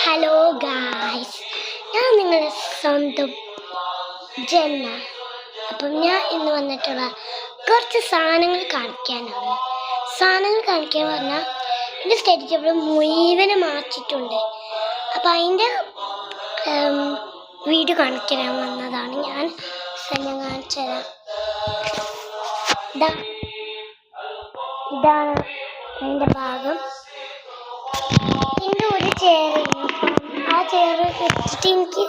Hello guys, ഞാൻ നിങ്ങളുടെ സ്വന്തം ജന്ന. അപ്പം ഞാൻ ഇന്ന് വന്നിട്ടുള്ള കുറച്ച് സാധനങ്ങൾ കാണിക്കാനാണ്. സാധനങ്ങൾ കാണിക്കാൻ പറഞ്ഞാൽ എൻ്റെ സ്റ്റഡി ടേബിൾ മുഴുവനും മാറ്റിയിട്ടുണ്ട്. അപ്പം അതിൻ്റെ വീഡിയോ കാണിക്കാൻ വന്നതാണ്. ഞാൻ കാണിച്ചു തരാം. ഇതാണ് അതിൻ്റെ ഭാഗം. എൻ്റെ ഒരു ചെയറിന് ആ ചെയർ വെച്ചിട്ട് എനിക്ക്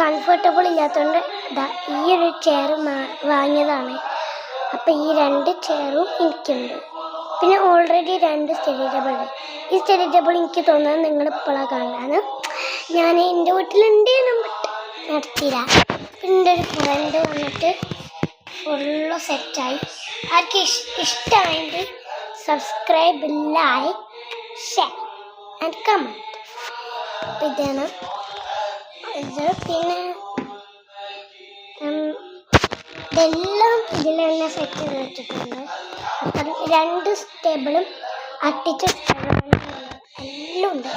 കംഫർട്ടബിൾ ഇല്ലാത്തതുകൊണ്ട് ഈ ഒരു ചെയർ വാങ്ങിയതാണ്. അപ്പം ഈ 2 ചെയറും എനിക്കുണ്ട്. പിന്നെ ഓൾറെഡി 2 സ്റ്റഡി ടേബിൾ ഉണ്ട്. ഈ സ്റ്റഡി ടേബിൾ എനിക്ക് തോന്നുന്നത് നിങ്ങളിപ്പോഴാണ് കാണാണ്. ഞാൻ എൻ്റെ വീട്ടിലുണ്ട് നടത്തിയില്ല. പിന്നെ എൻ്റെ ഒരു ഫ്രണ്ട് വന്നിട്ട് ഫുള്ള് സെറ്റായി. ആർക്ക് ഇഷ്ടമായെങ്കിൽ subscribe, like, share and comment. ഇതാണ് ഇത്. പിന്നെ ഇതെല്ലാം ഇതിൽ തന്നെ സെറ്റ് ചെയ്ത് വെച്ചിട്ടുണ്ട്. അപ്പം 2 ടേബിളും അട്ടിച്ച എല്ലാം ഉണ്ട്.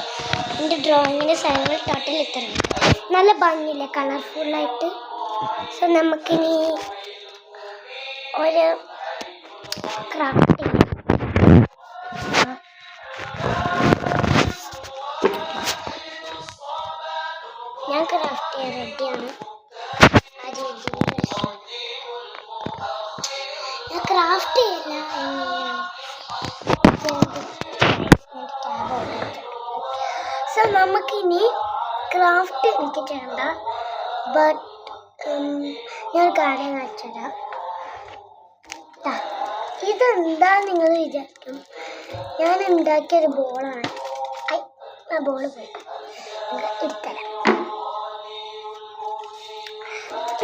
എൻ്റെ ഡ്രോയിങ്ങിൻ്റെ സാധനങ്ങൾ ടോട്ടൽ ഇത്രയുണ്ട്. നല്ല ഭംഗിയില്ലേ, കളർഫുള്ളായിട്ട്. സോ നമുക്കിനി ഒരു ക്രാഫ്റ്റ് ഞാൻ ക്രാഫ്റ്റ് ചെയ്യാൻ റെഡിയാണ്. ഞാൻ ക്രാഫ്റ്റ് ചെയ്യില്ല. സോ നമുക്കിനി ക്രാഫ്റ്റ് എനിക്ക് ചെയ്യണ്ട. ബട്ട് ഞാൻ കാര്യം കാണിച്ചുതരാം. ഇതെന്താ നിങ്ങൾ വിചാരിക്കും, ഞാൻ ഉണ്ടാക്കിയൊരു ബോളാണ്. ആ ബോൾ പോയി ഇത്തരം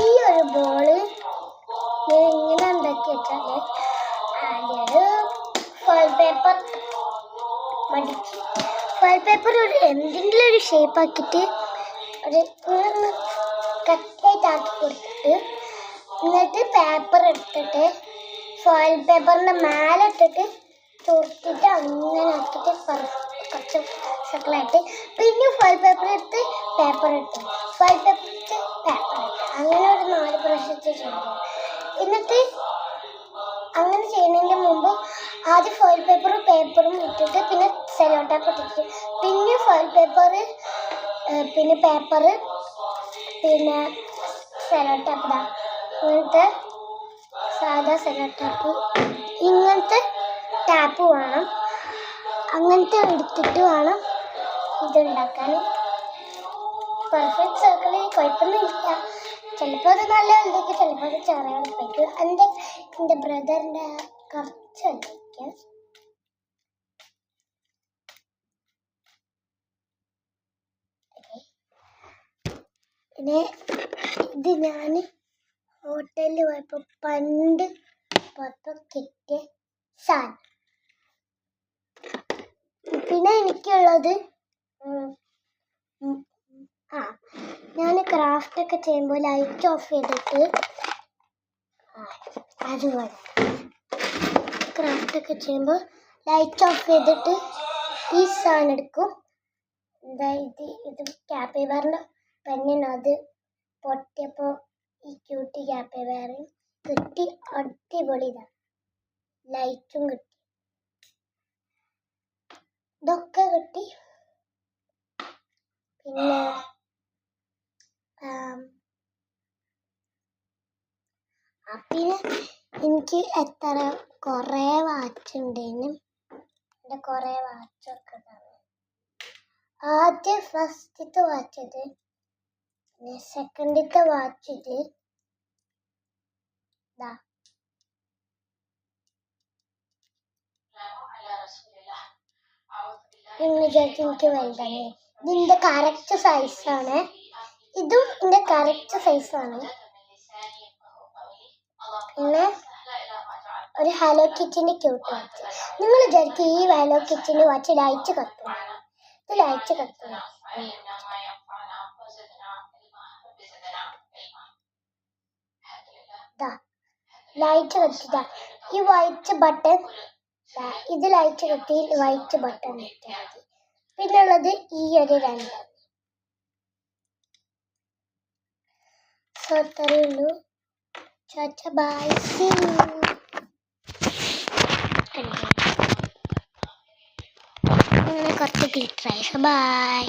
ഈ ഒരു ബോള് ഞാൻ എങ്ങനെ ഉണ്ടാക്കി വെച്ചാൽ ആദ്യം ഫോയിൽ പേപ്പർ മടിച്ച് ഫോയിൽ പേപ്പർ എന്തെങ്കിലും ഒരു ഷേപ്പ് ആക്കിയിട്ട് ഒരു കട്ടായിട്ട് ആക്കി കൊടുത്തിട്ട് എന്നിട്ട് പേപ്പർ എടുത്തിട്ട് ഫോയിൽ പേപ്പറിൻ്റെ മേലെ ഇട്ടിട്ട് തുറത്തിട്ട് അങ്ങനെ ആക്കിയിട്ട് കുറച്ച് സർക്കിളായിട്ട് പിന്നെ ഫോയിൽ പേപ്പർ എടുത്ത് പേപ്പർ ഇട്ടു, ഫോയിൽ പേപ്പർ ഇട്ട് പേപ്പർ ഇട്ടു, അങ്ങനെ ഒരു 4 പ്രാവശ്യത്തെ ചെയ്തു. എന്നിട്ട് അങ്ങനെ ചെയ്യുന്നതിൻ്റെ മുമ്പ് ആദ്യം ഫോയിൽ പേപ്പറും ഇട്ടിട്ട് പിന്നെ സെല്ലോ ടാപ്പ് ഇട്ടിട്ട് പിന്നെ ഫോയിൽ പേപ്പർ പിന്നെ പേപ്പർ പിന്നെ സെല്ലോ ടാപ്പ് ഇങ്ങനത്തെ സാധാ സെല്ലോ ടാപ്പ് ഇങ്ങനത്തെ ടാപ്പ് വേണം. അങ്ങനത്തെ എടുത്തിട്ട് വേണം ഇതുണ്ടാക്കാൻ. പെർഫെക്റ്റ് സർക്കിൾ കുഴപ്പമൊന്നുമില്ല. ചിലപ്പോൾ അത് നല്ല വലുതായിരിക്കും, ചിലപ്പോൾ അത് ചെറിയ വലുതായിരിക്കും. എൻ്റെ ബ്രദറിൻ്റെ കുറച്ച് വലുതായിരിക്കും. പിന്നെ ഇത് ഞാൻ ഹോട്ടലിൽ പോയപ്പോൾ പണ്ട് കിട്ടിയ സാധനം. പിന്നെ എനിക്കുള്ളത് ഞാൻ ക്രാഫ്റ്റ് ഒക്കെ ചെയ്യുമ്പോൾ ലൈറ്റ് ഓഫ് ചെയ്തിട്ട് അതുപോലെ ക്രാഫ്റ്റ് ഒക്കെ ചെയ്യുമ്പോൾ ലൈറ്റ് ഓഫ് ചെയ്തിട്ട് ഈ സാധനം എടുക്കും. ഇത് ക്യാപ്പിബാറിൻ്റെ പെണ്ണിന് അത് പൊട്ടിയപ്പോൾ ഈ ക്യൂട്ടി ക്യാപ്പിബാറും കിട്ടി. അടിപൊളി ഇതാണ്, ലൈറ്റും കിട്ടി, ഇതൊക്കെ കിട്ടി. പിന്നെ പിന്നെ എനിക്ക് കുറേ വാച്ച് ഉണ്ടേനും എൻ്റെ കുറേ വാച്ചൊക്കെ ഉണ്ടാവും. ആദ്യം ഫസ്റ്റത്തെ വാച്ച് ഇത്, പിന്നെ സെക്കൻഡത്തെ വാച്ച് ഇത്. എന്ന് വിചാരിച്ച് എനിക്ക് വലുതാണ്. ഇതിൻ്റെ കറക്റ്റ് സൈസാണ്. ഇതും എൻ്റെ കറക്റ്റ് സൈസാണ്. പിന്നെ ഒരു ഹലോ കിറ്റിൻ്റെ ക്യൂട്ട് വാച്ച്. നിങ്ങൾ വിചാരിക്കും ഈ ഹലോ കിറ്റിൻ്റെ വാച്ച് ലൈറ്റ് കത്തും. ഇത് ലൈറ്റ് കത്തും. ലൈറ്റ് കത്തില്ല. ഈ വൈറ്റ് ബട്ടൺ ഇത് ലൈറ്റ് കത്തി വൈറ്റ് ബട്ടൺ ഇട്ടാൽ മതി. പിന്നുള്ളത് ഈ ഒരു 2. സോ അത്രയേ ഉള്ളൂ. ചാച്ച ബൈ, സീ യു. അങ്ങനെ കുറച്ച് ഗ്ലിറ്ററായി. ബൈ.